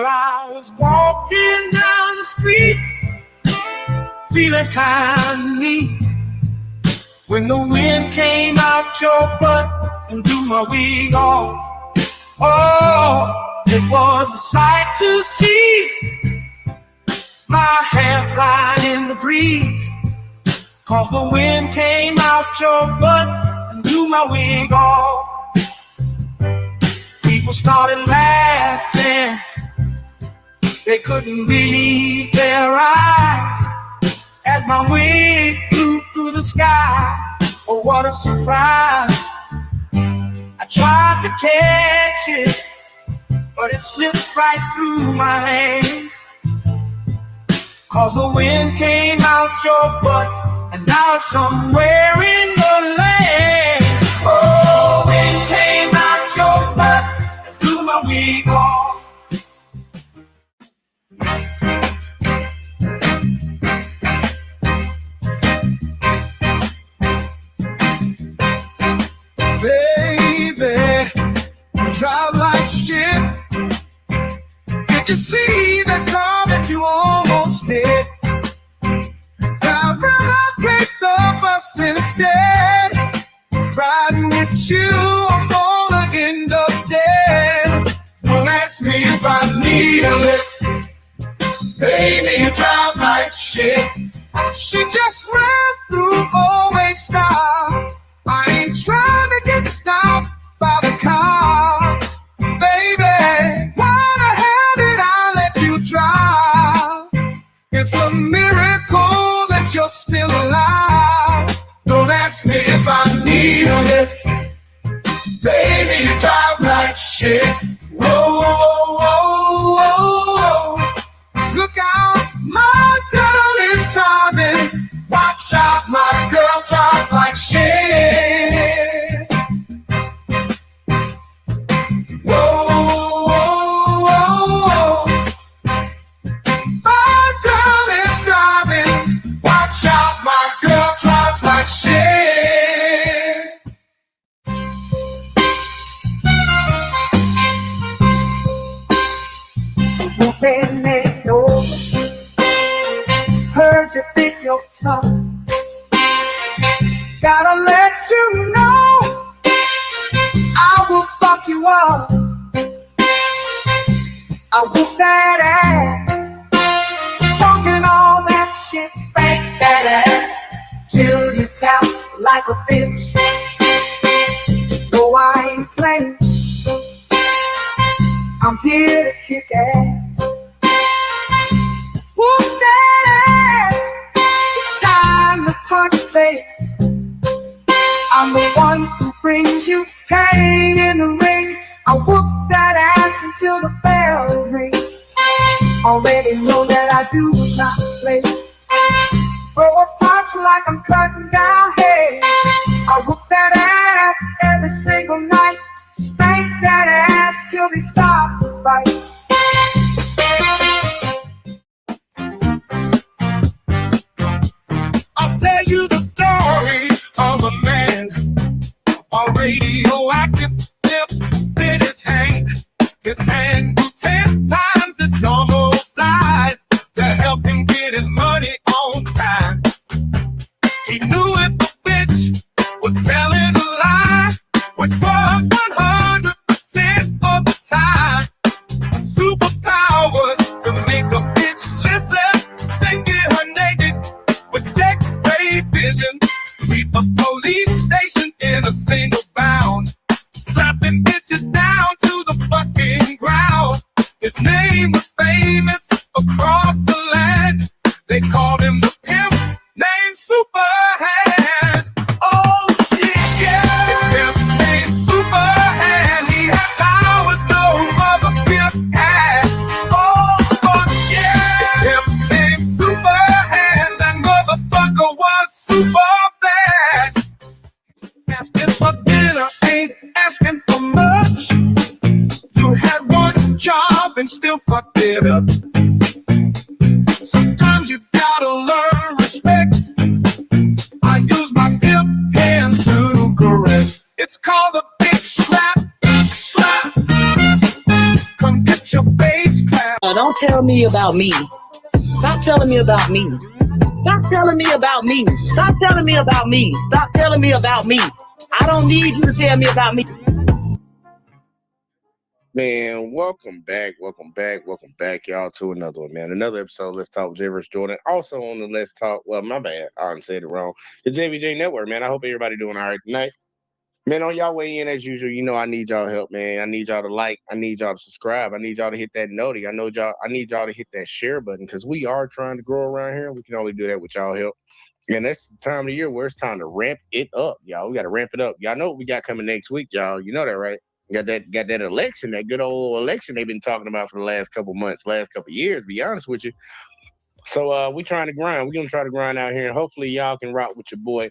Well, I was walking down the street, feeling kind of neat, when the wind came out your butt and blew my wig off. Oh, it was a sight to see, my hair flying in the breeze, 'cause the wind came out your butt and blew my wig off. People started laughing, they couldn't believe their eyes, as my wig flew through the sky. Oh, what a surprise. I tried to catch it, but it slipped right through my hands, 'cause the wind came out your butt and now it's somewhere in the land. Oh, wind came out your butt and blew my wig off. Baby, you drive like shit. Did you see that car that you almost hit? I'd rather take the bus instead. Riding with you, I'm gonna end up dead. Don't ask me if I need a lift. Baby, you drive like shit. She just ran through, always stop. I ain't trying to get stopped by the cops. Baby, why the hell did I let you drive? It's a miracle that you're still alive. Don't ask me if I need a lift. Baby, you drive like shit. Whoa, whoa, whoa, whoa, whoa. Look out, my girl is driving. Watch out, my girl drives like shit. Whoa, whoa, whoa, whoa. My girl is driving. Watch out, my girl drives like shit. Moving ain't over. Heard you think you're tough. Gotta let you know I will fuck you up. I whoop that ass, talking all that shit, spank that ass till you tap like a bitch. No, I ain't playing, I'm here to kick ass. Whoop that ass, it's time to punch face. I'm the one who brings you pain in the ring. I whoop that ass until the bell rings. Already know that I do not play. Throw a punch like I'm cutting down hay. I whoop that ass every single night. Spank that ass till they stop the fight. I'll tell you the story of a man, a radioactive tip in his hand. His hand grew 10 times its normal size to help him get his money on time. He knew if a bitch was telling a lie, which was 100% of the time. Superpowers to make a bitch listen, then get her naked with X-ray vision. Keep a police station in a single bound, slapping bitches down to the fucking ground. His name was famous across the land. They called him the pimp named Superhand. Oh shit, yeah, the pimp named Superhand. He had powers no other pimp had. Oh fuck yeah, the pimp named Superhand. That motherfucker was super bad. Asking for dinner ain't asking for much. You had one job and still fucked it up. Sometimes you gotta learn respect. I use my pimp hand to correct. It's called a big slap, slap. Come get your face clapped. don't tell me about me. Stop telling me about me. Stop telling me about me. Stop telling me about me. Stop telling me about me. I don't need you to tell me about me. Man, welcome back, y'all, to another one, man. Another episode, Let's Talk with Jay vs. Jordan. Also on the Let's Talk, well, my bad, I said it wrong. The JVJ Network, man. I hope everybody doing all right tonight. Man, on y'all way in, as usual, you know I need y'all help, man. I need y'all to like, I need y'all to subscribe, I need y'all to hit that noti. I need y'all to hit that share button, because we are trying to grow around here. We can only do that with y'all help. And that's the time of the year where it's time to ramp it up, y'all. We got to ramp it up. Y'all know what we got coming next week, y'all. You know that, right? Got that election, that good old election they've been talking about for the last couple months, last couple years, to be honest with you. So we trying to grind. We're going to try to grind out here, and hopefully y'all can rock with your boy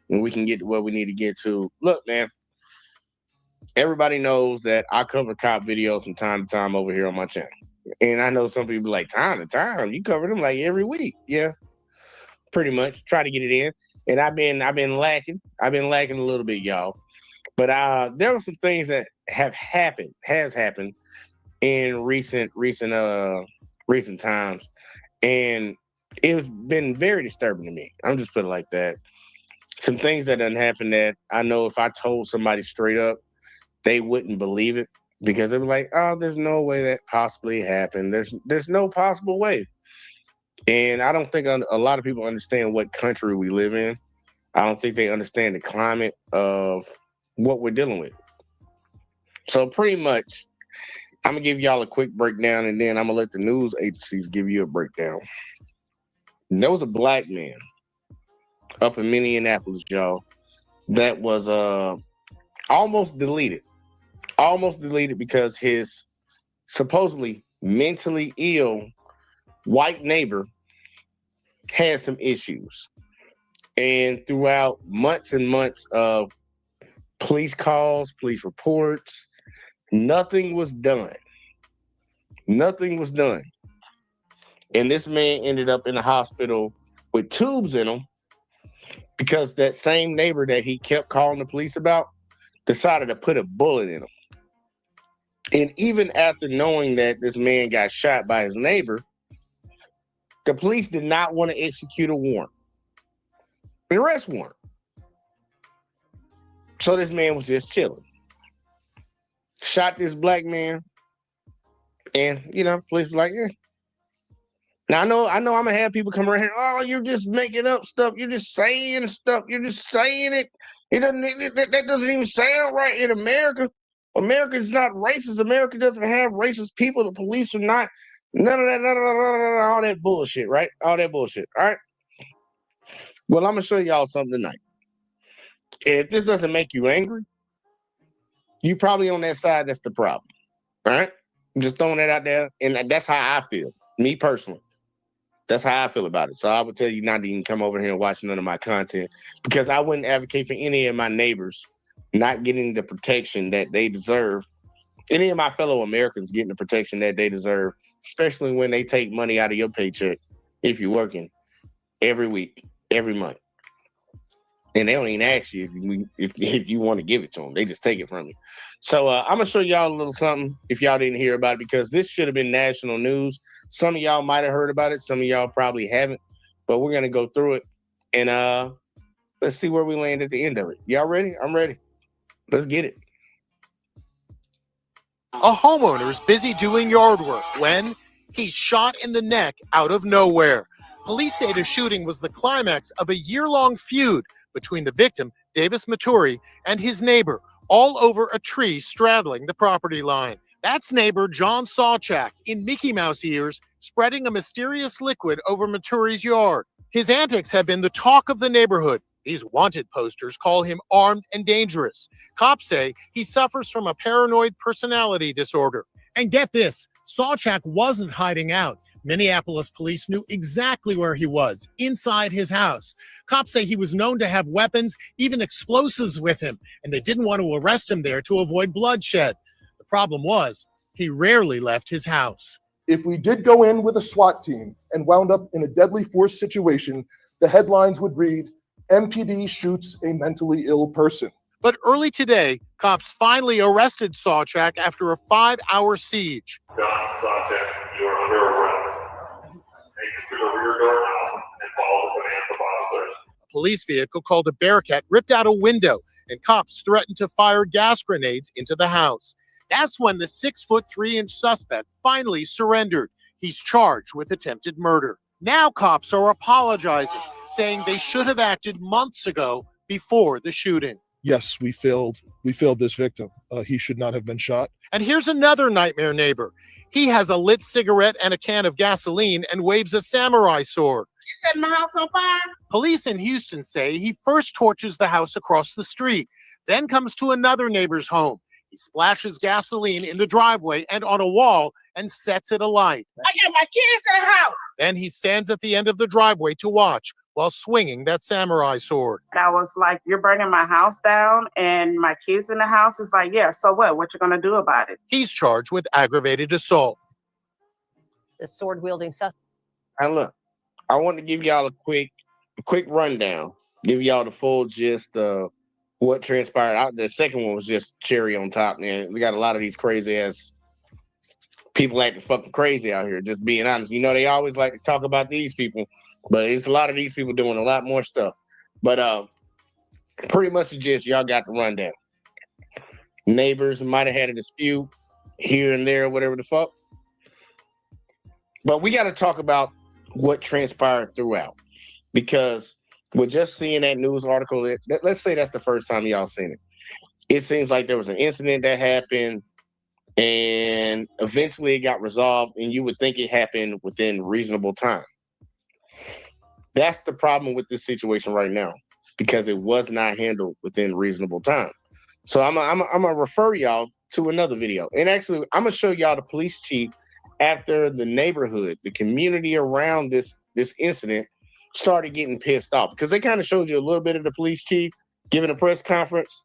and we can get to where we need to get to. Look, man, everybody knows that I cover cop videos from time to time over here on my channel. And I know some people like, time to time, you cover them like every week. Yeah, pretty much. Try to get it in. And I've been lacking. I've been lacking a little bit, y'all. But there were some things that has happened in recent times, and it's been very disturbing to me. I'm just put it like that. Some things that done happened that I know if I told somebody straight up, they wouldn't believe it, because they were like, "Oh, there's no way that possibly happened. There's no possible way." And I don't think a lot of people understand what country we live in. I don't think they understand the climate of what we're dealing with. So pretty much, I'm going to give y'all a quick breakdown, and then I'm going to let the news agencies give you a breakdown. And there was a black man up in Minneapolis, y'all, that was almost deleted because his supposedly mentally ill white neighbor had some issues. And throughout months and months of police calls, police reports, nothing was done. Nothing was done. And this man ended up in the hospital with tubes in him because that same neighbor that he kept calling the police about decided to put a bullet in him. And even after knowing that this man got shot by his neighbor, the police did not want to execute a warrant, an arrest warrant. So this man was just chilling. Shot this black man, and police was like, "Yeah." Now I know I'm gonna have people come around here. "Oh, you're just making up stuff. You're just saying stuff. You're just saying it. That doesn't even sound right in America. America is not racist. America doesn't have racist people. The police are not. None of that. All that bullshit, right? All that bullshit. All right. Well, I'm gonna show y'all something tonight. And if this doesn't make you angry, you probably on that side. That's the problem. All right. I'm just throwing that out there, and that's how I feel. Me personally. That's how I feel about it. So I would tell you not to even come over here and watch none of my content, because I wouldn't advocate for any of my neighbors not getting the protection that they deserve. Any of my fellow Americans getting the protection that they deserve, especially when they take money out of your paycheck if you're working every week, every month. And they don't even ask you if you want to give it to them. They just take it from you. So I'm going to show y'all a little something if y'all didn't hear about it, because this should have been national news. Some of y'all might have heard about it. Some of y'all probably haven't. But we're going to go through it. And let's see where we land at the end of it. Y'all ready? I'm ready. Let's get it. A homeowner is busy doing yard work when he's shot in the neck out of nowhere. Police say the shooting was the climax of a year-long feud between the victim, Davis Maturi, and his neighbor, all over a tree straddling the property line. That's neighbor John Sawchak, in Mickey Mouse ears, spreading a mysterious liquid over Maturi's yard. His antics have been the talk of the neighborhood. These wanted posters call him armed and dangerous. Cops say he suffers from a paranoid personality disorder. And get this, Sawchak wasn't hiding out. Minneapolis police knew exactly where he was, inside his house. Cops say he was known to have weapons, even explosives with him, and they didn't want to arrest him there to avoid bloodshed. The problem was, he rarely left his house. If we did go in with a SWAT team and wound up in a deadly force situation, the headlines would read, "MPD shoots a mentally ill person." But early today, cops finally arrested Sawchak after a 5-hour siege. John Sawchak, you are under police vehicle called a Bearcat ripped out a window, and cops threatened to fire gas grenades into the house. That's when the 6'3" suspect finally surrendered. He's charged with attempted murder. Now cops are apologizing, saying they should have acted months ago before the shooting. Yes, we failed this victim. He should not have been shot. And here's another nightmare neighbor. He has a lit cigarette and a can of gasoline and waves a samurai sword. You setting my house on fire? Police in Houston say he first torches the house across the street, then comes to another neighbor's home. He splashes gasoline in the driveway and on a wall and sets it alight. I got my kids in the house. Then he stands at the end of the driveway to watch while swinging that samurai sword. I was like, you're burning my house down and my kids in the house. Is like, yeah, so what? What you gonna do about it? He's charged with aggravated assault. The sword-wielding suspect. And look, I want to give y'all a quick rundown, give y'all the full gist of what transpired. The second one was just cherry on top, man. We got a lot of these crazy ass people acting fucking crazy out here, just being honest. You know, they always like to talk about these people, but it's a lot of these people doing a lot more stuff. But pretty much the gist, y'all got the rundown. Neighbors might have had a dispute here and there, whatever the fuck. But we got to talk about what transpired throughout, because with just seeing that news article, let's say that's the first time y'all seen it. It seems like there was an incident that happened, and eventually it got resolved, and you would think it happened within reasonable time. That's the problem with this situation right now, because it was not handled within reasonable time. So I'm gonna refer y'all to another video, and actually I'm gonna show y'all the police chief after the neighborhood, the community around this incident started getting pissed off, because they kind of showed you a little bit of the police chief giving a press conference.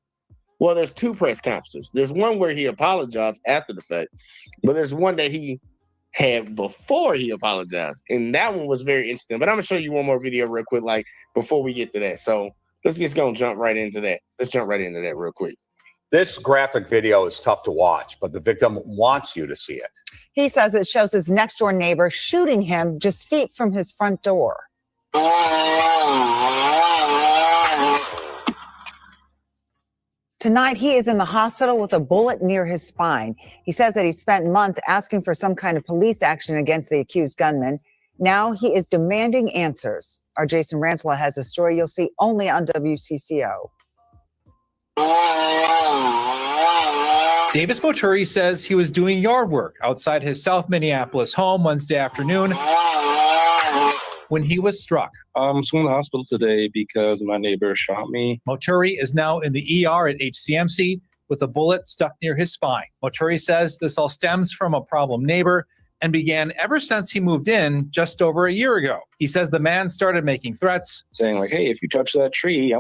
Well, there's two press conferences. There's one where he apologized after the fact, but there's one that he had before he apologized, and that one was very interesting. But I'm gonna show you one more video real quick, like before we get to that. So let's just go and jump right into that. Let's jump right into that real quick. This graphic video is tough to watch, but the victim wants you to see it. He says it shows his next door neighbor shooting him just feet from his front door. Tonight, he is in the hospital with a bullet near his spine. He says that he spent months asking for some kind of police action against the accused gunman. Now he is demanding answers. Our Jason Ransela has a story you'll see only on WCCO. Davis Moturi says he was doing yard work outside his South Minneapolis home Wednesday afternoon when he was struck. I'm in the hospital today because my neighbor shot me. Moturi is now in the ER at HCMC with a bullet stuck near his spine. Moturi says this all stems from a problem neighbor and began ever since he moved in just over a year ago. He says the man started making threats, saying like, hey, if you touch that tree,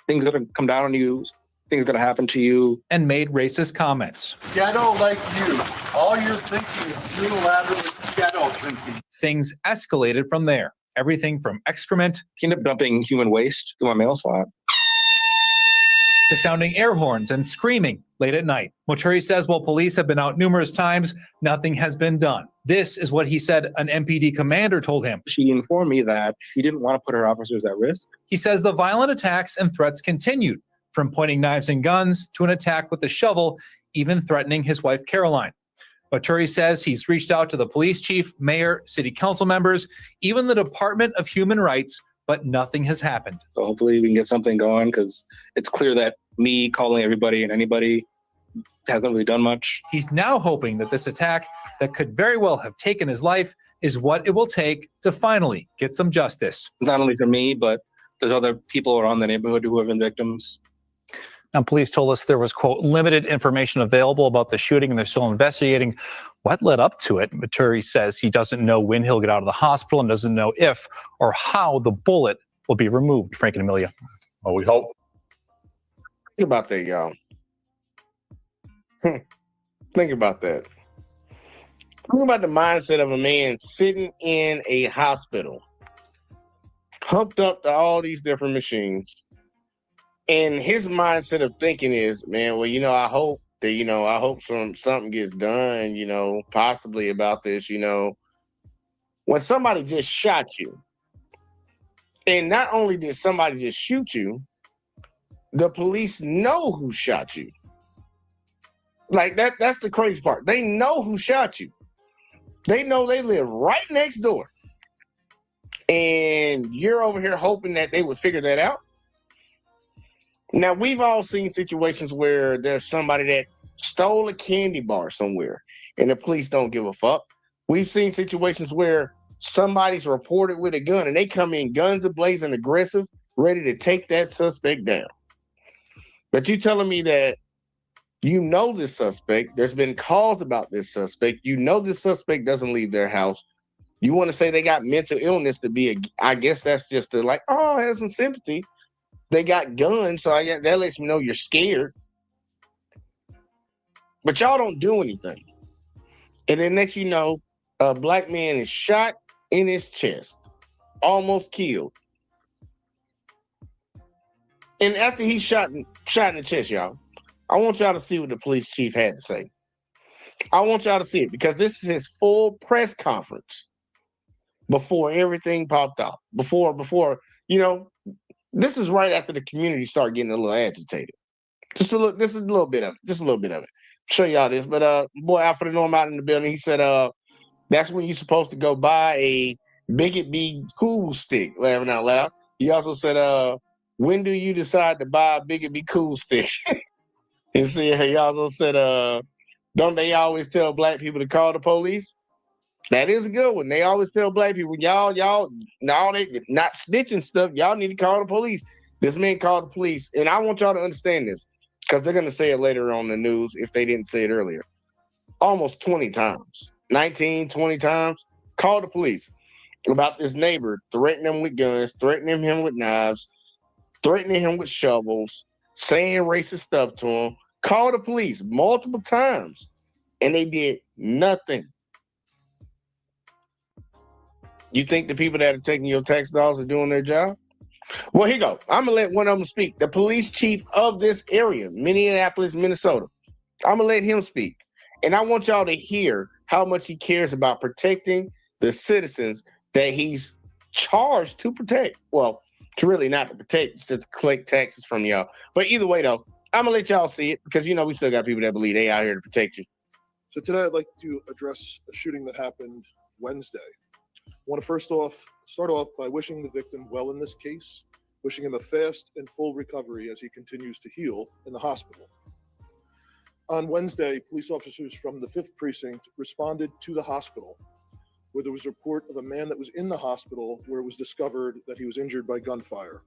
things are gonna come down on you, things are gonna happen to you. And made racist comments. Ghetto like you. All you're thinking is unilateral ghetto thinking. Things escalated from there. Everything from excrement. He ended up dumping human waste through my mail slot. To sounding air horns and screaming late at night. Moturi says while police have been out numerous times, nothing has been done. This is what he said an MPD commander told him. She informed me that she didn't want to put her officers at risk. He says the violent attacks and threats continued, from pointing knives and guns to an attack with a shovel, even threatening his wife, Caroline. Moturi says he's reached out to the police chief, mayor, city council members, even the Department of Human Rights, but nothing has happened. So hopefully we can get something going, because it's clear that me calling everybody and anybody hasn't really done much. He's now hoping that this attack that could very well have taken his life is what it will take to finally get some justice. Not only for me, but there's other people around the neighborhood who have been victims. Now, police told us there was, quote, limited information available about the shooting, and they're still investigating what led up to it. Moturi says he doesn't know when he'll get out of the hospital and doesn't know if or how the bullet will be removed. Frank and Amelia. Well, we hope. Think about that, y'all. Think about that. Think about the mindset of a man sitting in a hospital, hooked up to all these different machines. And his mindset of thinking is, man, well, I hope that, I hope something gets done, possibly about this, when somebody just shot you And not only did somebody just shoot you, the police know who shot you. Like that's the crazy part. They know who shot you. They know they live right next door. And you're over here hoping that they would figure that out. Now, we've all seen situations where there's somebody that stole a candy bar somewhere and the police don't give a fuck. We've seen situations where somebody's reported with a gun and they come in guns a-blazing, aggressive, ready to take that suspect down. But you telling me that you know this suspect, there's been calls about this suspect, you know this suspect doesn't leave their house. You want to say they got mental illness to be I guess that's just to like, oh, I have some sympathy. They got guns, so that lets me know you're scared. But y'all don't do anything. And then next you know, a black man is shot in his chest, almost killed. And after he's shot in the chest, y'all, I want y'all to see what the police chief had to say. I want y'all to see it because this is his full press conference before everything popped off. Before, you know, this is right after the community started getting a little agitated. This is a little bit of it. Show y'all this. But boy, Alfred Norm out in the building, he said that's when you're supposed to go buy a Bigot Be Cool stick, laughing out loud. He also said, when do you decide to buy a Bigot Be Cool stick? And see, he also said, don't they always tell black people to call the police? That is a good one. They always tell black people, y'all, they not snitching stuff. Y'all need to call the police. This man called the police. And I want y'all to understand this because they're going to say it later on the news if they didn't say it earlier. Almost 20 times, 19, 20 times, call the police about this neighbor threatening him with guns, threatening him with knives, threatening him with shovels, saying racist stuff to him. Call the police multiple times, and they did nothing. You think the people that are taking your tax dollars are doing their job? Well, here you go. I'm going to let one of them speak. The police chief of this area, Minneapolis, Minnesota. I'm going to let him speak. And I want y'all to hear how much he cares about protecting the citizens that he's charged to protect. Well, it's really not to protect, it's to collect taxes from y'all. But either way, though, I'm going to let y'all see it because, you know, we still got people that believe they out here to protect you. So today I'd like to address a shooting that happened Wednesday. I want to start off by wishing the victim well in this case, wishing him a fast and full recovery as he continues to heal in the hospital. On Wednesday, police officers from the 5th Precinct responded to the hospital where there was a report of a man that was in the hospital where it was discovered that he was injured by gunfire.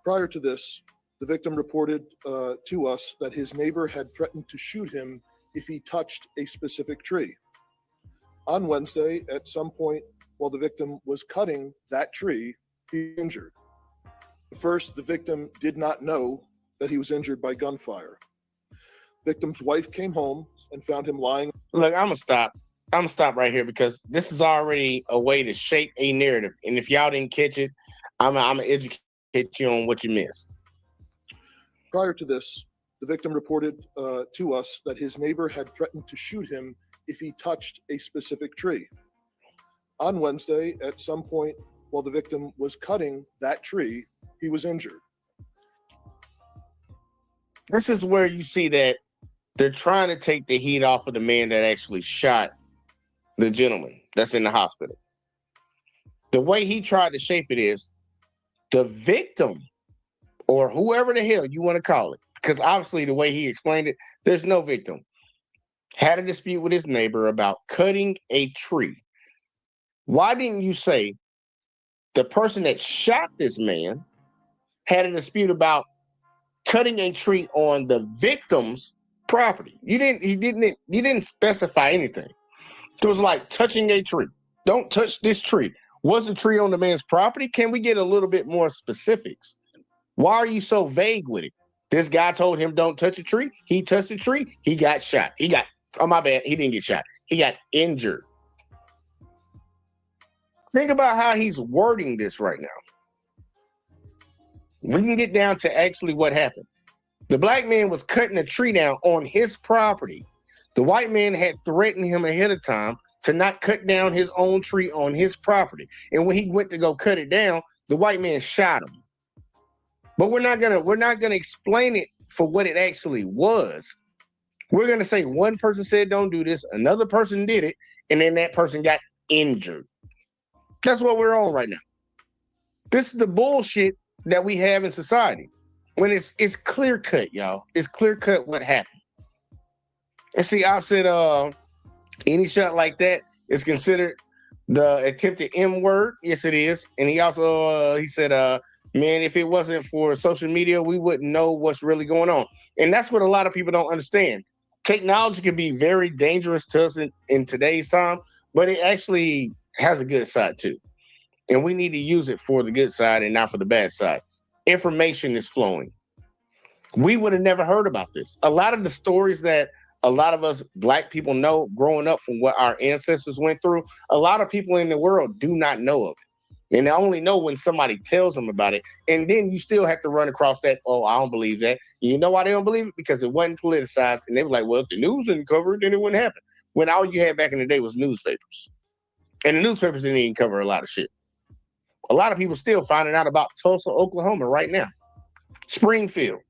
Prior to this, the victim reported to us that his neighbor had threatened to shoot him if he touched a specific tree. On Wednesday, at some point while the victim was cutting that tree, he was injured. First, the victim did not know that he was injured by gunfire. Victim's wife came home and found him lying. Look, I'm gonna stop right here because this is already a way to shape a narrative. And if y'all didn't catch it, I'm gonna educate you on what you missed. Prior to this, the victim reported to us that his neighbor had threatened to shoot him if he touched a specific tree. On Wednesday, at some point while the victim was cutting that tree, he was injured. This is where you see that they're trying to take the heat off of the man that actually shot the gentleman that's in the hospital. The way he tried to shape it is the victim, or whoever the hell you want to call it, because obviously the way he explained it, there's no victim, had a dispute with his neighbor about cutting a tree. Why didn't you say the person that shot this man had a dispute about cutting a tree on the victim's property? You didn't specify anything. It was like touching a tree. Don't touch this tree. Was the tree on the man's property? Can we get a little bit more specifics? Why are you so vague with it? This guy told him don't touch a tree. He touched a tree. He got shot. Oh, my bad. He didn't get shot. He got injured. Think about how he's wording this right now. We can get down to actually what happened. The black man was cutting a tree down on his property. The white man had threatened him ahead of time to not cut down his own tree on his property. And when he went to go cut it down, the white man shot him. But we're not gonna explain it for what it actually was. We're gonna say one person said don't do this, another person did it, and then that person got injured. That's what we're on right now. This is the bullshit that we have in society. When it's clear cut, y'all. It's clear cut what happened. And see, I've said any shot like that is considered the attempted M word. Yes, it is. And he also he said, man, if it wasn't for social media, we wouldn't know what's really going on. And that's what a lot of people don't understand. Technology can be very dangerous to us in today's time, but it actually has a good side too. And we need to use it for the good side and not for the bad side. Information is flowing. We would have never heard about this. A lot of the stories that a lot of us Black people know growing up from what our ancestors went through, a lot of people in the world do not know of it. And they only know when somebody tells them about it. And then you still have to run across that, oh, I don't believe that. You know why they don't believe it? Because it wasn't politicized. And they were like, well, if the news didn't cover it, then it wouldn't happen. When all you had back in the day was newspapers. And the newspapers didn't even cover a lot of shit. A lot of people still finding out about Tulsa, Oklahoma right now. Springfield.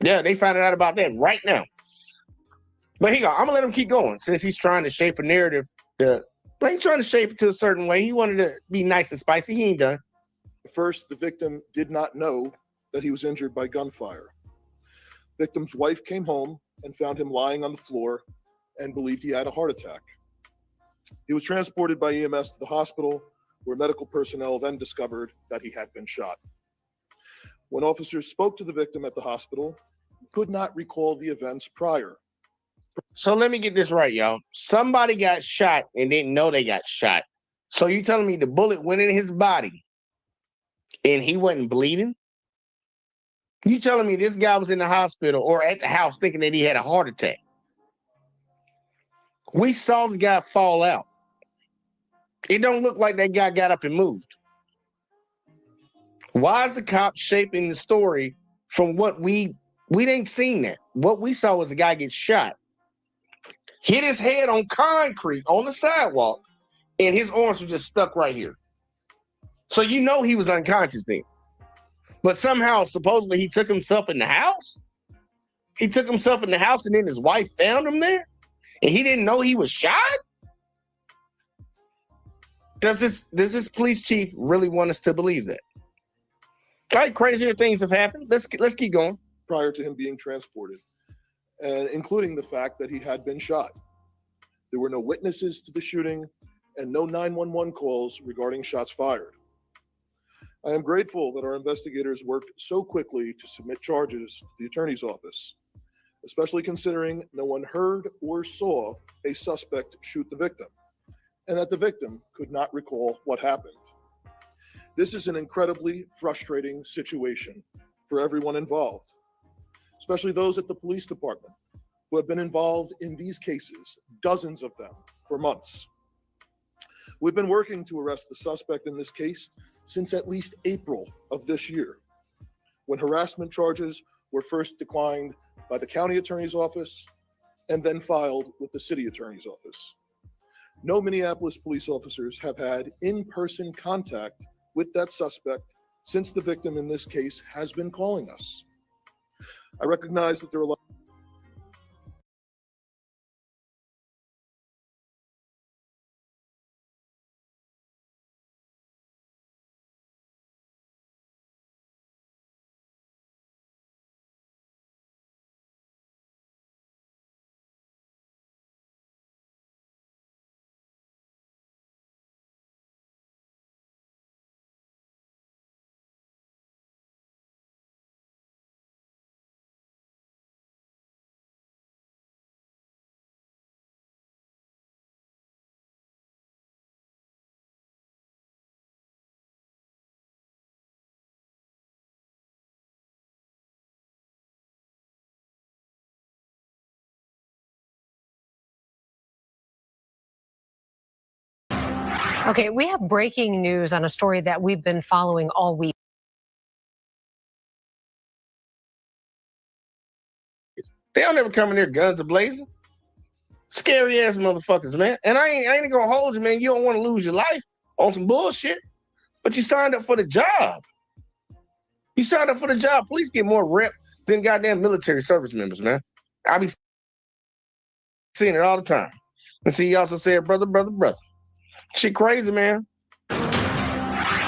Yeah, they finding out about that right now. But I'm going to let him keep going since he's trying to shape a narrative. He's trying to shape it to a certain way. He wanted to be nice and spicy. He ain't done. First, the victim did not know that he was injured by gunfire. Victim's wife came home and found him lying on the floor and believed he had a heart attack. He was transported by EMS to the hospital, where medical personnel then discovered that he had been shot. When officers spoke to the victim at the hospital, he could not recall the events prior. So let me get this right, y'all. Somebody got shot and didn't know they got shot. So you telling me the bullet went in his body and he wasn't bleeding? You telling me this guy was in the hospital or at the house thinking that he had a heart attack? We saw the guy fall out. It don't look like that guy got up and moved. Why is the cop shaping the story from what we ain't seen that? What we saw was a guy get shot, hit his head on concrete on the sidewalk, and his arms were just stuck right here. So you know he was unconscious then. But somehow, supposedly, he took himself in the house. He took himself in the house, and then his wife found him there, and he didn't know he was shot? Does this police chief really want us to believe that? All right, crazier things have happened. Let's keep going. Prior to him being transported, and including the fact that he had been shot. There were no witnesses to the shooting and no 911 calls regarding shots fired. I am grateful that our investigators worked so quickly to submit charges to the attorney's office, especially considering no one heard or saw a suspect shoot the victim, and that the victim could not recall what happened. This is an incredibly frustrating situation for everyone involved, especially those at the police department who have been involved in these cases, dozens of them, for months. We've been working to arrest the suspect in this case since at least April of this year, when harassment charges were first declined by the county attorney's office and then filed with the city attorney's office. No Minneapolis police officers have had in-person contact with that suspect since the victim in this case has been calling us. I recognize that there are a lot. Okay, we have breaking news on a story that we've been following all week. They don't ever come in there guns a-blazing. Scary ass motherfuckers, man. And I ain't gonna hold you, man. You don't want to lose your life on some bullshit. but you signed up for the job. You signed up for the job. Police get more rep than goddamn military service members, man. I be seeing it all the time. And see, he also said, brother. Shit crazy, man.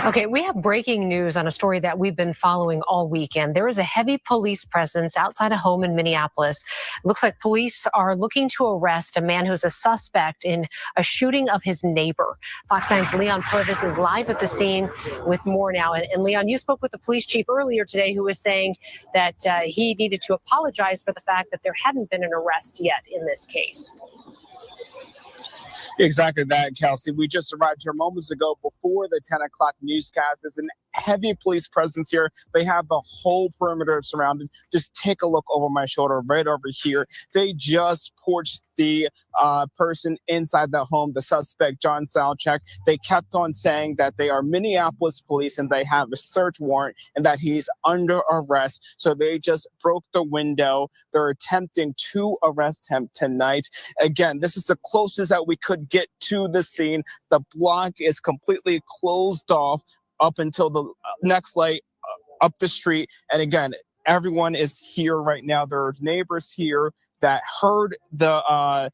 Okay, we have breaking news on a story that we've been following all weekend. There is a heavy police presence outside a home in Minneapolis. It looks like police are looking to arrest a man who's a suspect in a shooting of his neighbor. Fox 9's Leon Purvis is live at the scene with more now. And Leon, you spoke with the police chief earlier today who was saying that he needed to apologize for the fact that there hadn't been an arrest yet in this case. Exactly that, Kelsey. We just arrived here moments ago before the 10 o'clock newscast. There's an heavy police presence here. They have the whole perimeter surrounded. Just take a look over my shoulder right over here. They just porched the person inside the home, the suspect, John Salchak. They kept on saying that they are Minneapolis police and they have a search warrant and that he's under arrest. So they just broke the window. They're attempting to arrest him tonight. Again, this is the closest that we could get to the scene. The block is completely closed off up until the next light up the street. And again, everyone is here right now. There are neighbors here that heard the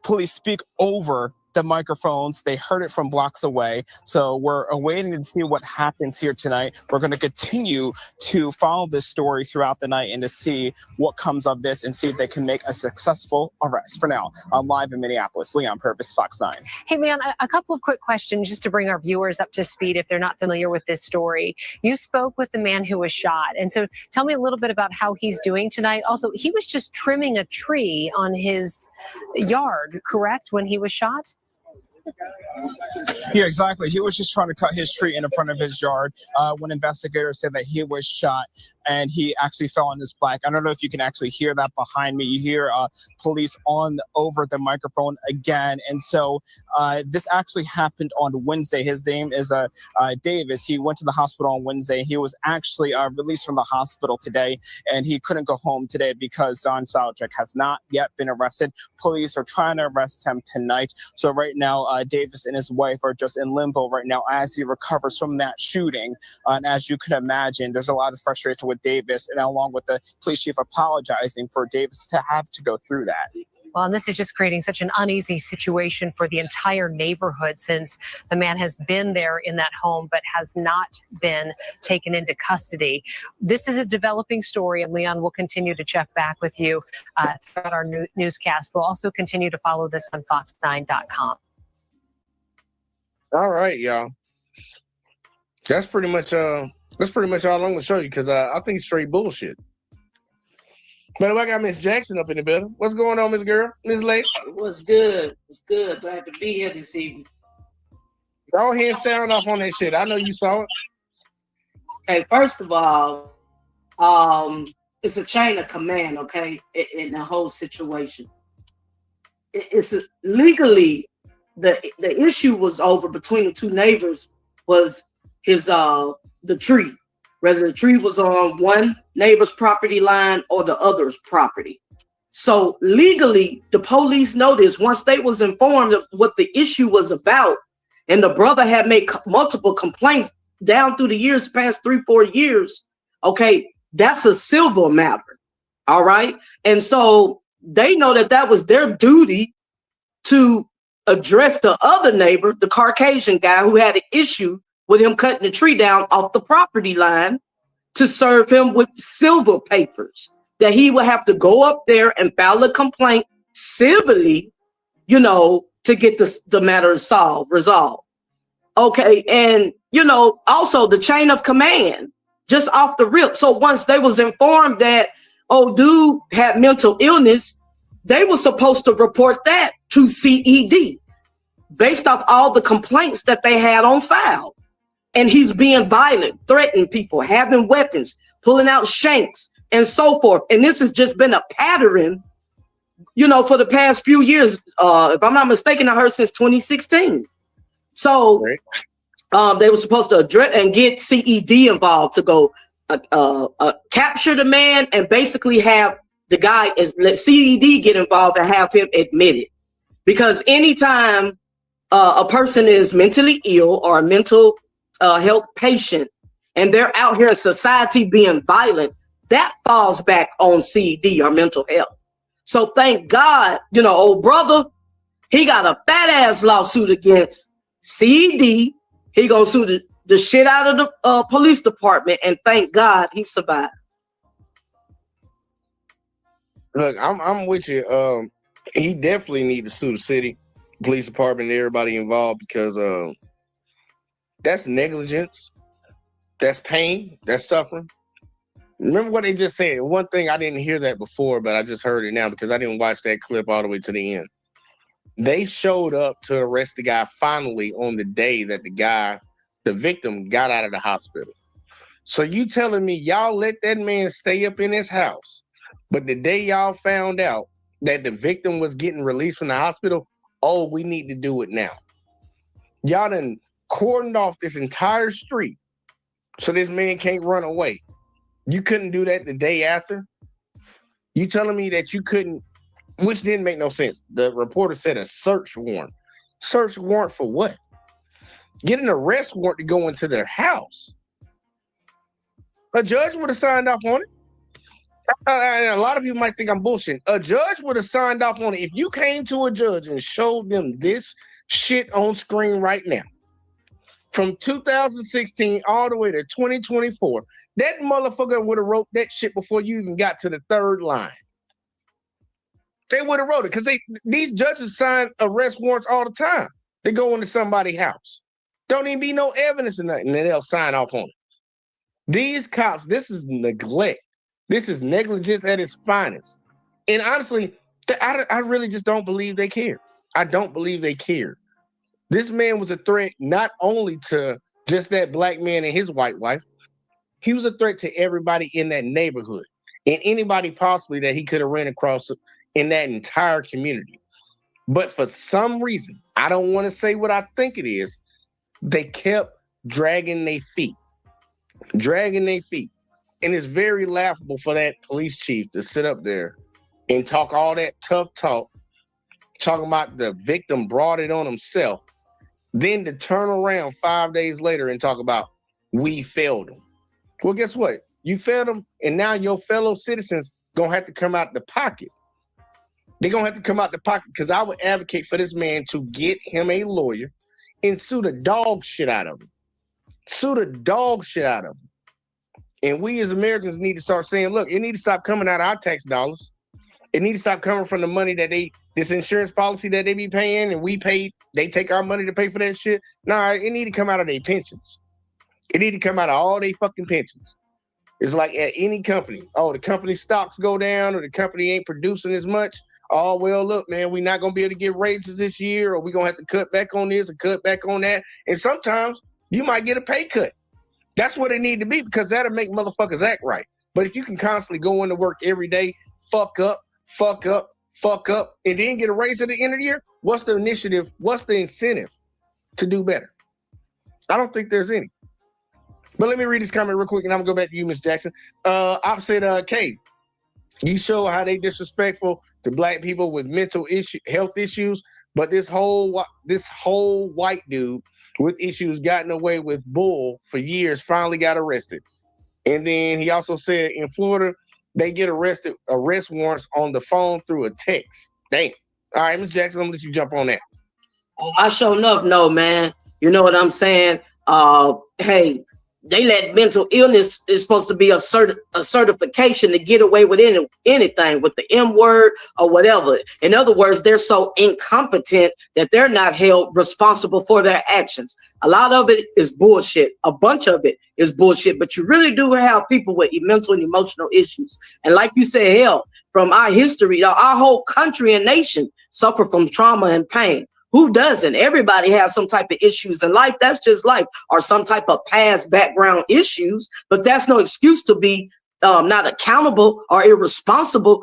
police speak over the microphones. They heard it from blocks away. So we're awaiting to see what happens here tonight. We're going to continue to follow this story throughout the night and to see what comes of this and see if they can make a successful arrest. For now, I'm live in Minneapolis. Leon Purvis, Fox 9. Hey, Leon, a couple of quick questions just to bring our viewers up to speed if they're not familiar with this story. You spoke with the man who was shot. And so tell me a little bit about how he's doing tonight. Also, he was just trimming a tree on his yard, correct, when he was shot? Yeah, exactly. He was just trying to cut his tree in front of his yard when investigators said that he was shot and he actually fell on his bike. I don't know if you can actually hear that behind me. You hear police on over the microphone again. And so this actually happened on Wednesday. His name is Davis. He went to the hospital on Wednesday. He was actually released from the hospital today, and he couldn't go home today because John Salchak has not yet been arrested. Police are trying to arrest him tonight. So right now, Davis and his wife are just in limbo right now as he recovers from that shooting. And as you can imagine, there's a lot of frustration with Davis, and along with the police chief apologizing for Davis to have to go through that. Well, and this is just creating such an uneasy situation for the entire neighborhood since the man has been there in that home but has not been taken into custody. This is a developing story, and Leon will continue to check back with you throughout our newscast. We'll also continue to follow this on fox9.com. All right, y'all. That's pretty much all I'm gonna show you because I think it's straight bullshit. But I got Miss Jackson up in the building. What's going on, Miss Girl? Miss Lake? What's good? It's good. Glad to be here this evening. Go ahead and sound off on that shit. I know you saw it. Okay, first of all, it's a chain of command, okay, in the whole situation. It's legally the issue was over between the two neighbors was his the tree, whether the tree was on one neighbor's property line or the other's property. So legally, the police noticed once they was informed of what the issue was about, and the brother had made multiple complaints down through the years, past 3-4 years. Okay, that's a civil matter. All right, and so they know that was their duty to address the other neighbor, the Caucasian guy who had an issue with him cutting the tree down off the property line, to serve him with civil papers that he would have to go up there and file a complaint civilly, to get the matter resolved. Okay, and also the chain of command, just off the rip. So once they was informed that dude had mental illness, they were supposed to report that to CED based off all the complaints that they had on file. And he's being violent, threatening people, having weapons, pulling out shanks, and so forth. And this has just been a pattern, for the past few years. If I'm not mistaken, I heard since 2016. So they were supposed to address and get CED involved to go capture the man and basically have the guy let CED get involved and have him admitted. Because anytime a person is mentally ill or a mental health patient, and they're out here in society being violent, that falls back on CED or mental health. So thank God, old brother, he got a fat ass lawsuit against CED. He gonna sue the shit out of the police department, and thank God he survived. Look, I'm with you. He definitely need to sue the city, police department, and everybody involved, because that's negligence, that's pain, that's suffering. Remember what they just said. One thing, I didn't hear that before, but I just heard it now because I didn't watch that clip all the way to the end. They showed up to arrest the guy finally on the day that the victim, got out of the hospital. So you telling me y'all let that man stay up in his house, but the day y'all found out that the victim was getting released from the hospital, oh, we need to do it now. Y'all done cordoned off this entire street so this man can't run away. You couldn't do that the day after? You telling me that you couldn't, which didn't make no sense. The reporter said a search warrant. Search warrant for what? Get an arrest warrant to go into their house. A judge would have signed off on it. A lot of people might think I'm bullshitting. A judge would have signed off on it. If you came to a judge and showed them this shit on screen right now, from 2016 all the way to 2024, that motherfucker would have wrote that shit before you even got to the third line. They would have wrote it, because these judges sign arrest warrants all the time. They go into somebody's house. Don't even be no evidence or nothing, and they'll sign off on it. These cops, this is neglect. This is negligence at its finest. And honestly, I really just don't believe they care. I don't believe they care. This man was a threat not only to just that black man and his white wife. He was a threat to everybody in that neighborhood and anybody possibly that he could have ran across in that entire community. But for some reason, I don't want to say what I think it is, they kept dragging their feet. And it's very laughable for that police chief to sit up there and talk all that tough talk, talking about the victim brought it on himself, then to turn around 5 days later and talk about we failed him. Well, guess what? You failed them, and now your fellow citizens gonna have to come out the pocket. They're gonna have to come out the pocket, because I would advocate for this man to get him a lawyer and sue the dog shit out of him. Sue the dog shit out of him. And we as Americans need to start saying, look, it need to stop coming out of our tax dollars. It need to stop coming from the money that this insurance policy that they be paying, and they take our money to pay for that shit. Nah, it need to come out of their pensions. It need to come out of all their fucking pensions. It's like at any company. Oh, the company stocks go down, or the company ain't producing as much. Oh, well, look, man, we're not going to be able to get raises this year, or we're going to have to cut back on this and cut back on that. And sometimes you might get a pay cut. That's what it need to be, because that'll make motherfuckers act right. But if you can constantly go into work every day, fuck up, and then get a raise at the end of the year, what's the initiative? What's the incentive to do better? I don't think there's any. But let me read this comment real quick, and I'm gonna go back to you, Ms. Jackson. I said, Kay, you show how they disrespectful to black people with mental health issues, but this whole white dude with issues gotten away with bull for years finally got arrested. And then he also said in Florida, they get arrest warrants on the phone through a text. Dang. All right, Ms. Jackson, I'm gonna let you jump on that. Oh, I sure enough know, man. You know what I'm saying? Hey, they let mental illness is supposed to be a certification to get away with anything with the M word or whatever. In other words, they're so incompetent that they're not held responsible for their actions. A lot of it is bullshit. A bunch of it is bullshit, but you really do have people with mental and emotional issues. And like you said, hell, from our history, our whole country and nation suffer from trauma and pain. Who doesn't? Everybody has some type of issues in life. That's just life, or some type of past background issues. But that's no excuse to be not accountable or irresponsible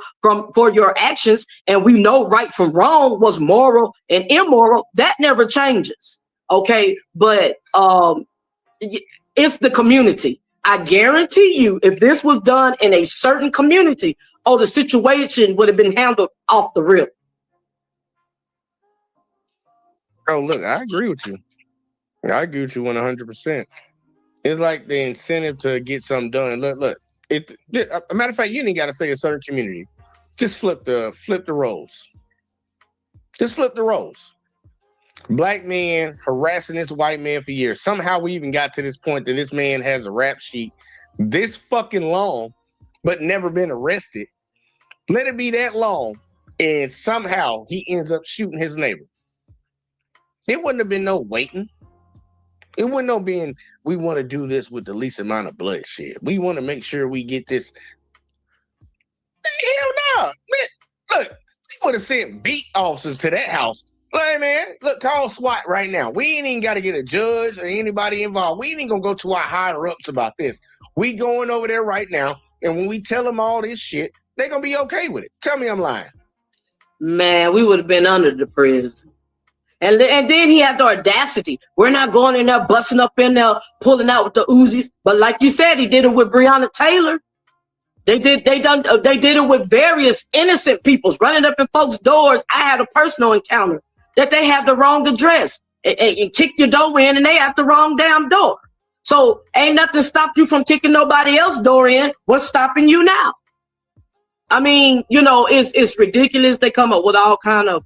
for your actions. And we know right from wrong, what's moral and immoral. That never changes. Okay, but it's the community. I guarantee you, if this was done in a certain community, the situation would have been handled off the rip. Oh, look, I agree with you. I agree with you 100%. It's like the incentive to get something done. Look. A matter of fact, you ain't got to say a certain community. Just flip the roles. Just flip the roles. Black man harassing this white man for years. Somehow we even got to this point that this man has a rap sheet this fucking long, but never been arrested. Let it be that long, and somehow he ends up shooting his neighbor. It wouldn't have been no waiting. It wouldn't have been, we want to do this with the least amount of bloodshed. We want to make sure we get this. Hell no. Man, look, we would have sent beat officers to that house. Hey, man, look, call SWAT right now. We ain't even got to get a judge or anybody involved. We ain't even going to go to our higher-ups about this. We going over there right now, and when we tell them all this shit, they're going to be okay with it. Tell me I'm lying. Man, we would have been under the prison. And then he had the audacity. We're not going in there, busting up in there, pulling out with the Uzis. But like you said, he did it with Breonna Taylor. They did it with various innocent peoples running up in folks' doors. I had a personal encounter that they have the wrong address and kicked your door in, and they have the wrong damn door. So ain't nothing stopped you from kicking nobody else's door in. What's stopping you now? I mean, you know, it's ridiculous. They come up with all kind of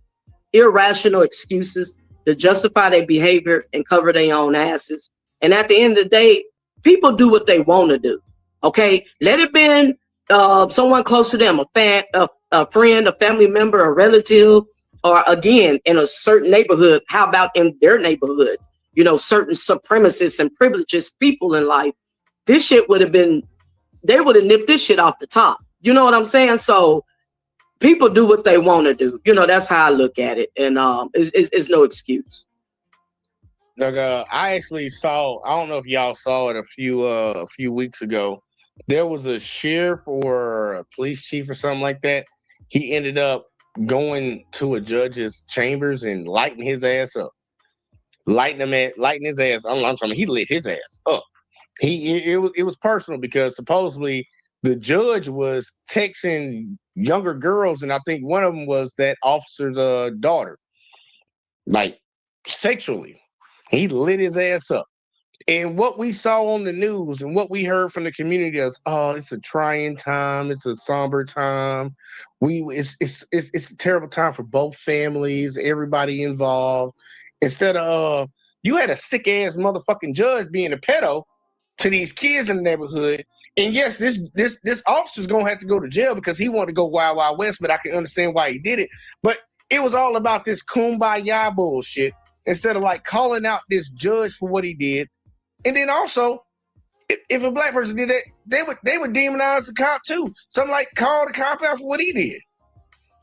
irrational excuses to justify their behavior and cover their own asses. And at the end of the day, people do what they want to do. Okay, let it be someone close to them, a friend, a family member, a relative, or again in a certain neighborhood. How about in their neighborhood? You know, certain supremacists and privileged people in life. This shit would have been, they would have nipped this shit off the top. You know what I'm saying? So people do what they want to do. You know, that's how I look at it. And it's no excuse. Like, I actually saw, I don't know if y'all saw it a few weeks ago. There was a sheriff or a police chief or something like that. He ended up going to a judge's chambers and lighting his ass up. Lighting his ass. I'm talking, he lit his ass up. It was personal because supposedly the judge was texting younger girls, and I think one of them was that officer's daughter, like sexually. He lit his ass up. And what we saw on the news and what we heard from the community is, oh, it's a trying time, it's a somber time. It's a terrible time for both families, everybody involved. Instead of you had a sick ass motherfucking judge being a pedo to these kids in the neighborhood. And yes, this officer's gonna have to go to jail because he wanted to go Wild Wild West, but I can understand why he did it. But it was all about this kumbaya bullshit instead of like calling out this judge for what he did. And then also, if a black person did that, they would demonize the cop too. Some like call the cop out for what he did.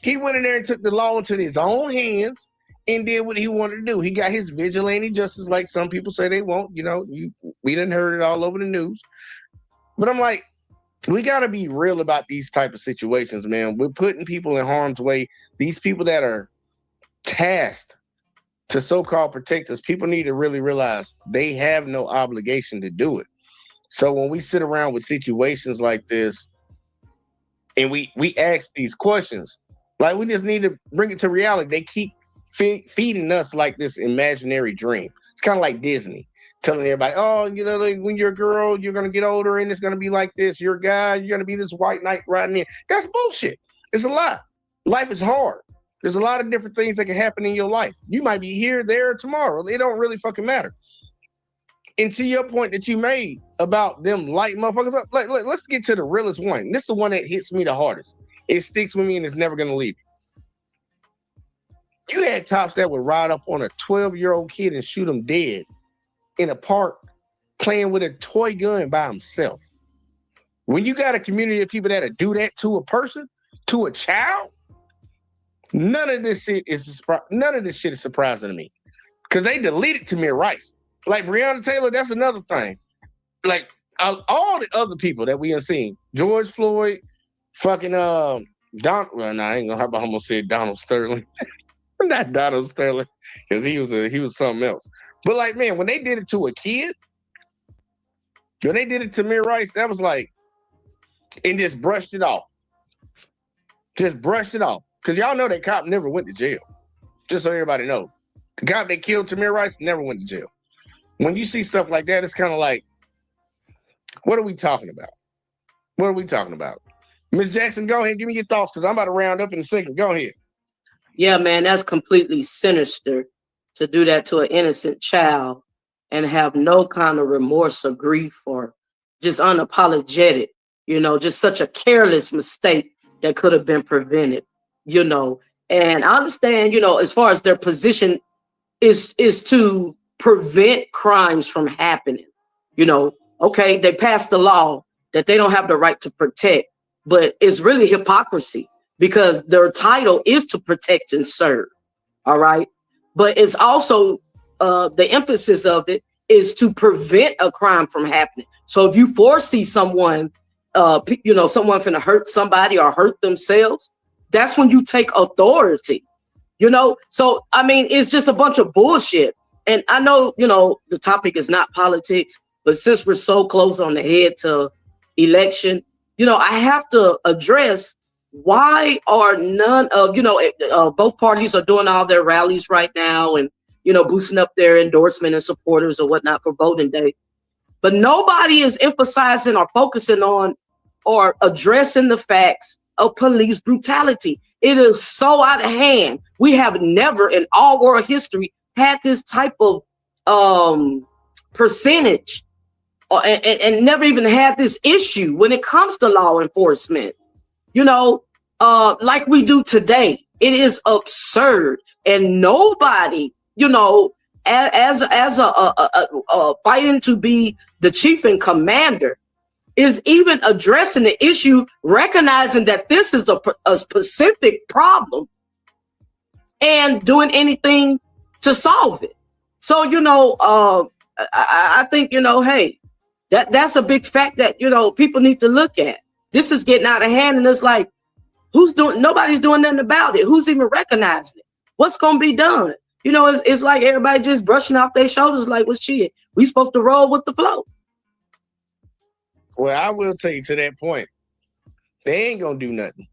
He went in there and took the law into his own hands and did what he wanted to do. He got his vigilante justice, like some people say they won't. You know, we done heard it all over the news. But I'm like, we got to be real about these type of situations, man. We're putting people in harm's way. These people that are tasked to so-called protect us, people need to really realize they have no obligation to do it. So when we sit around with situations like this and we ask these questions, like we just need to bring it to reality. They keep feeding us like this imaginary dream. It's kind of like Disney telling everybody, oh, you know, like when you're a girl, you're going to get older and it's going to be like this. You're a guy, you're going to be this white knight riding in. That's bullshit. It's a lie. Life is hard. There's a lot of different things that can happen in your life. You might be here, there, tomorrow. It don't really fucking matter. And to your point that you made about them lighting motherfuckers up, let's get to the realest one. This is the one that hits me the hardest. It sticks with me and it's never going to leave. You had cops that would ride up on a 12-year-old kid and shoot him dead in a park playing with a toy gun by himself. When you got a community of people that do that to a person, to a child, none of this shit is surprising to me. Because they deleted Tamir Rice. Like Breonna Taylor, that's another thing. Like all the other people that we have seen, George Floyd, fucking I ain't gonna have almost said Donald Sterling. Not Donald Sterling, because he was something else. But like, man, when they did it to a kid, when they did it to Tamir Rice, that was like, and just brushed it off. Just brushed it off. Because y'all know that cop never went to jail. Just so everybody knows. The cop that killed Tamir Rice never went to jail. when you see stuff like that, it's kind of like, what are we talking about? What are we talking about? Ms. Jackson, go ahead, give me your thoughts, because I'm about to round up in a second. Go ahead. Yeah, man, that's completely sinister to do that to an innocent child and have no kind of remorse or grief or just unapologetic, just such a careless mistake that could have been prevented, And I understand, as far as their position is to prevent crimes from happening, okay, they passed the law that they don't have the right to protect, but it's really hypocrisy because their title is to protect and serve. All right. But it's also the emphasis of it is to prevent a crime from happening. So if you foresee someone, someone finna hurt somebody or hurt themselves, that's when you take authority, So, I mean, it's just a bunch of bullshit. And I know, the topic is not politics, but since we're so close on the head to election, I have to address why are none of, both parties are doing all their rallies right now and, boosting up their endorsement and supporters or whatnot for voting day. But nobody is emphasizing or focusing on or addressing the facts of police brutality. It is so out of hand. We have never in all world history had this type of percentage and never even had this issue when it comes to law enforcement, like we do today. It is absurd. And nobody, as a fighting to be the chief and commander is even addressing the issue, recognizing that this is a specific problem and doing anything to solve it. So, I think, hey, that's a big fact that, people need to look at. This is getting out of hand. And it's like, nobody's doing nothing about it. Who's even recognizing it? What's going to be done? It's like everybody just brushing off their shoulders like, well, shit, we supposed to roll with the flow. Well, I will tell you to that point, they ain't going to do nothing.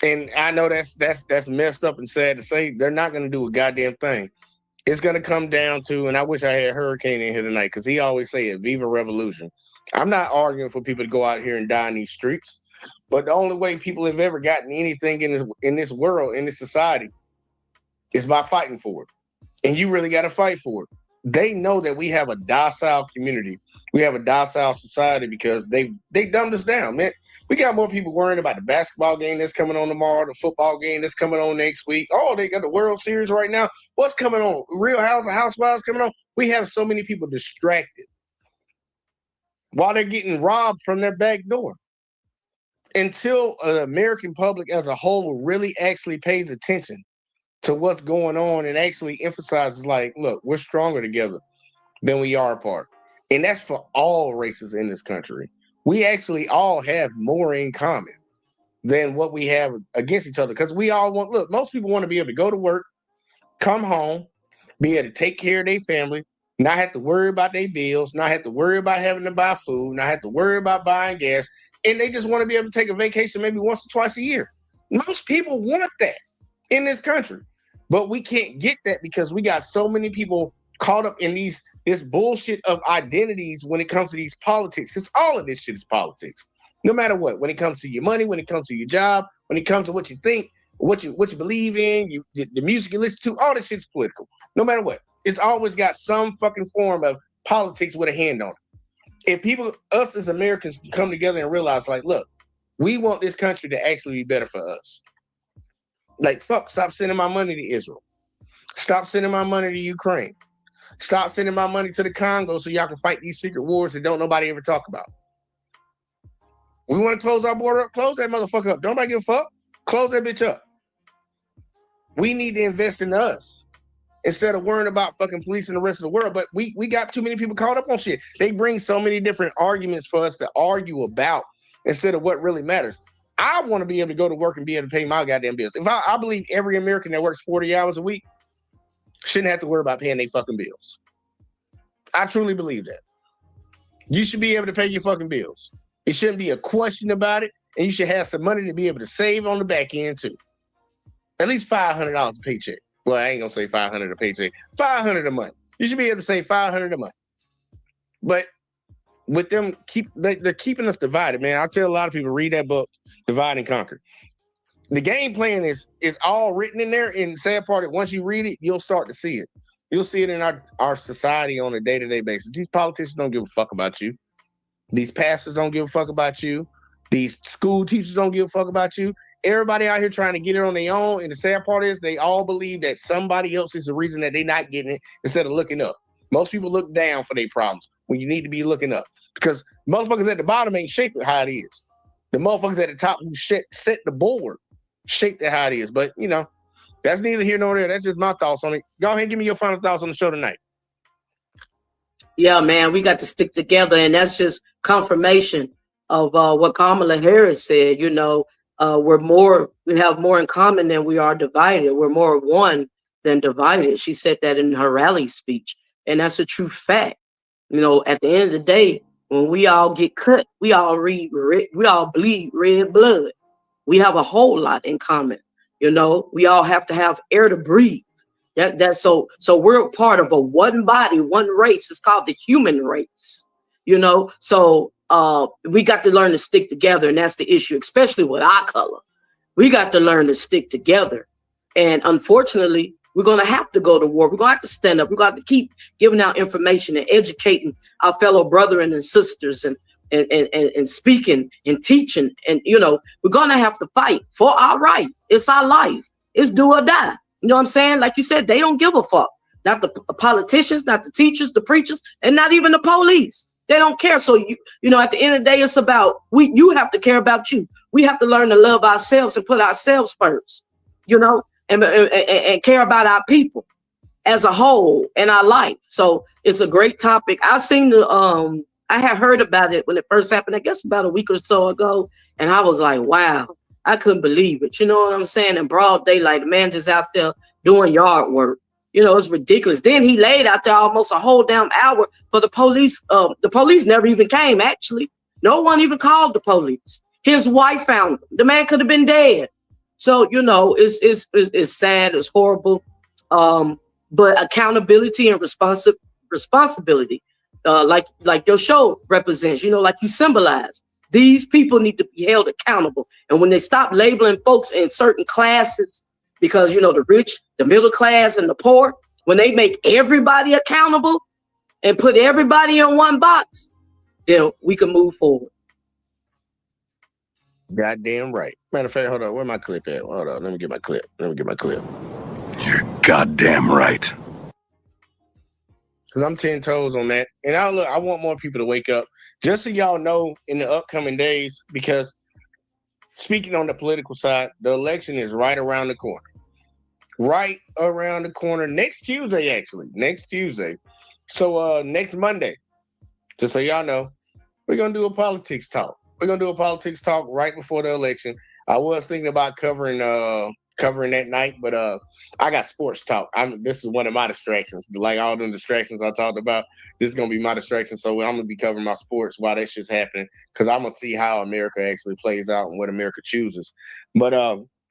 And I know that's messed up and sad to say. They're not going to do a goddamn thing. It's going to come down to, and I wish I had Hurricane in here tonight because he always say it, Viva Revolution. I'm not arguing for people to go out here and die in these streets, but the only way people have ever gotten anything in this world, in this society, is by fighting for it. And you really got to fight for it. They know that we have a docile community. We have a docile society because they dumbed us down, man. We got more people worrying about the basketball game that's coming on tomorrow, the football game that's coming on next week. Oh, they got the World Series right now. What's coming on? Real Housewives coming on. We have so many people distracted while they're getting robbed from their back door. Until the American public as a whole really actually pays attention to what's going on and actually emphasizes, like, look, we're stronger together than we are apart. And that's for all races in this country. We actually all have more in common than what we have against each other. Because we all want, look, most people want to be able to go to work, come home, be able to take care of their family, not have to worry about their bills, not have to worry about having to buy food, not have to worry about buying gas. And they just want to be able to take a vacation maybe once or twice a year. Most people want that in this country. But we can't get that because we got so many people caught up in this bullshit of identities when it comes to these politics. Because all of this shit is politics. No matter what. When it comes to your money, when it comes to your job, when it comes to what you think, what you believe in, the music you listen to, all this shit's political. No matter what. It's always got some fucking form of politics with a hand on it. If us as Americans can come together and realize, like, look, we want this country to actually be better for us. Like, fuck, stop sending my money to Israel. Stop sending my money to Ukraine. Stop sending my money to the Congo so y'all can fight these secret wars that don't nobody ever talk about. We want to close our border up, close that motherfucker up. Don't nobody give a fuck. Close that bitch up. We need to invest in us instead of worrying about fucking policing the rest of the world. But we got too many people caught up on shit. They bring so many different arguments for us to argue about instead of what really matters. I want to be able to go to work and be able to pay my goddamn bills. If I believe every American that works 40 hours a week shouldn't have to worry about paying their fucking bills. I truly believe that. You should be able to pay your fucking bills. It shouldn't be a question about it, and you should have some money to be able to save on the back end too. At least $500 a paycheck. Well, I ain't gonna say $500 a paycheck. $500 a month. You should be able to save $500 a month. But with them, they're keeping us divided, man. I tell a lot of people, read that book, Divide and Conquer. The game plan is all written in there. And the sad part is once you read it, you'll start to see it. You'll see it in our society on a day-to-day basis. These politicians don't give a fuck about you. These pastors don't give a fuck about you. These school teachers don't give a fuck about you. Everybody out here trying to get it on their own. And the sad part is they all believe that somebody else is the reason that they're not getting it instead of looking up. Most people look down for their problems when you need to be looking up. Because motherfuckers at the bottom ain't shaped it how it is. The motherfuckers at the top who set the board shaped it how it is. But, you know, that's neither here nor there. That's just my thoughts on it. Go ahead and give me your final thoughts on the show tonight. Yeah, man, we got to stick together. And that's just confirmation of what Kamala Harris said. You know, we have more in common than we are divided. We're more one than divided. She said that in her rally speech. And that's a true fact. You know, at the end of the day, when we all get cut, we all bleed red blood. We have a whole lot in common. You know, we all have to have air to breathe. That's so we're part of a one body, one race. It's called the human race. You know, so we got to learn to stick together, and that's the issue, especially with our color. We got to learn to stick together. And unfortunately, we're going to have to go to war. We're going to have to stand up. We're going to have to keep giving out information and educating our fellow brethren and sisters and speaking and teaching. And, you know, we're going to have to fight for our right. It's our life. It's do or die. You know what I'm saying? Like you said, they don't give a fuck. Not the politicians, not the teachers, the preachers, and not even the police. They don't care. So, you know, at the end of the day, it's about you have to care about you. We have to learn to love ourselves and put ourselves first, you know, and care about our people as a whole in our life. So it's a great topic. I had heard about it when it first happened, I guess about a week or so ago. And I was like, wow, I couldn't believe it. You know what I'm saying? In broad daylight, the man just out there doing yard work. You know, it's ridiculous. Then he laid out there almost a whole damn hour for the police. The police never even came, actually. No one even called the police. His wife found him. The man could have been dead. So, you know, it's sad, it's horrible. But accountability and responsibility, like your show represents, you know, like you symbolize. These people need to be held accountable. And when they stop labeling folks in certain classes, because, you know, the rich, the middle class, and the poor, when they make everybody accountable and put everybody in one box, then we can move forward. Goddamn right. Matter of fact, hold on. Where my clip at? Hold on. Let me get my clip. You're goddamn right. Because I'm 10 toes on that. And I want more people to wake up. Just so y'all know in the upcoming days, because speaking on the political side, the election is right around the corner. Right around the corner. Next Tuesday, actually. Next Tuesday. So next Monday, just so y'all know, we're going to do a politics talk. We're going to do a politics talk right before the election. I was thinking about covering that night, but I got sports talk. This is one of my distractions. Like all them distractions I talked about, this is going to be my distraction. So I'm going to be covering my sports while that shit's happening, because I'm going to see how America actually plays out and what America chooses. But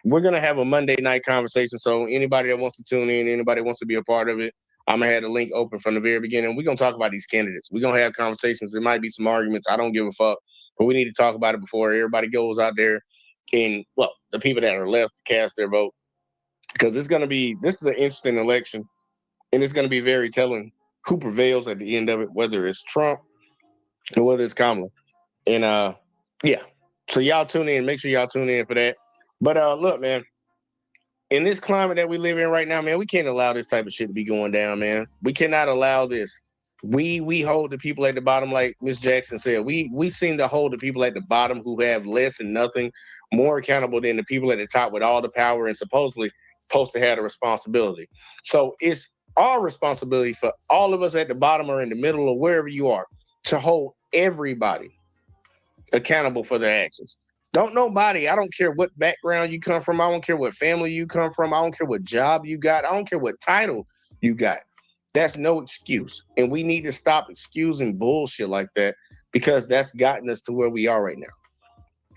we're going to have a Monday night conversation. So anybody that wants to tune in, anybody that wants to be a part of it, I'm going to have the link open from the very beginning. We're going to talk about these candidates. We're going to have conversations. There might be some arguments. I don't give a fuck. But we need to talk about it before everybody goes out there and, well, the people that are left to cast their vote. Because this is an interesting election, and it's going to be very telling who prevails at the end of it, whether it's Trump or whether it's Kamala. And, yeah. So y'all tune in. Make sure y'all tune in for that. But look, man, in this climate that we live in right now, man, we can't allow this type of shit to be going down, man. We cannot allow this. We hold the people at the bottom, like Ms. Jackson said. We seem to hold the people at the bottom who have less and nothing more accountable than the people at the top with all the power and supposedly supposed to have the responsibility. So it's our responsibility for all of us at the bottom or in the middle or wherever you are to hold everybody accountable for their actions. Don't nobody, I don't care what background you come from. I don't care what family you come from. I don't care what job you got. I don't care what title you got. That's no excuse. And we need to stop excusing bullshit like that, because that's gotten us to where we are right now.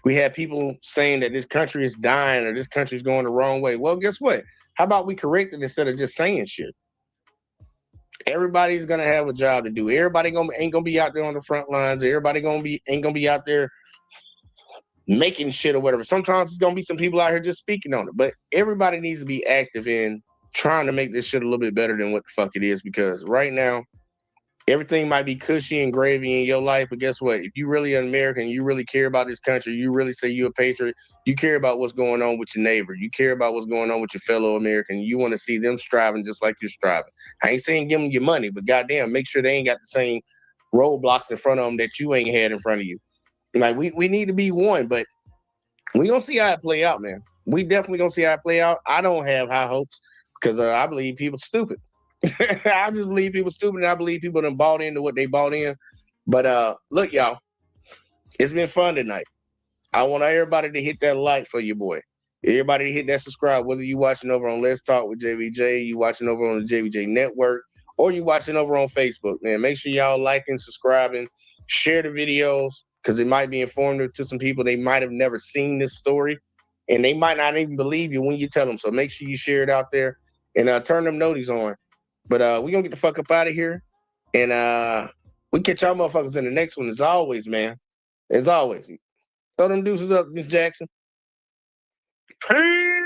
We have people saying that this country is dying or this country is going the wrong way. Well, guess what? How about we correct it instead of just saying shit? Everybody's gonna have a job to do. Everybody ain't gonna be out there on the front lines. Everybody ain't gonna be out there making shit or whatever. Sometimes it's gonna be some people out here just speaking on it. But everybody needs to be active in trying to make this shit a little bit better than what the fuck it is. Because right now, everything might be cushy and gravy in your life, but guess what? If you really an American, you really care about this country, you really say you're a patriot, you care about what's going on with your neighbor, you care about what's going on with your fellow American, you want to see them striving just like you're striving. I ain't saying give them your money, but goddamn, make sure they ain't got the same roadblocks in front of them that you ain't had in front of you. Like, we need to be one, but we gonna see how it play out, man. We definitely gonna see how it play out. I don't have high hopes because I believe people stupid. I just believe people stupid, and I believe people done bought into what they bought in. But look, y'all, it's been fun tonight. I want everybody to hit that like for your boy. Everybody to hit that subscribe, whether you watching over on Let's Talk with JVJ, you watching over on the JVJ Network, or you watching over on Facebook, man. Make sure y'all liking, subscribing, share the videos, because it might be informative to some people. They might have never seen this story, and they might not even believe you when you tell them. So make sure you share it out there and turn them noties on. But we're going to get the fuck up out of here. And we catch y'all motherfuckers in the next one as always, man. As always. Throw them deuces up, Miss Jackson. Peace.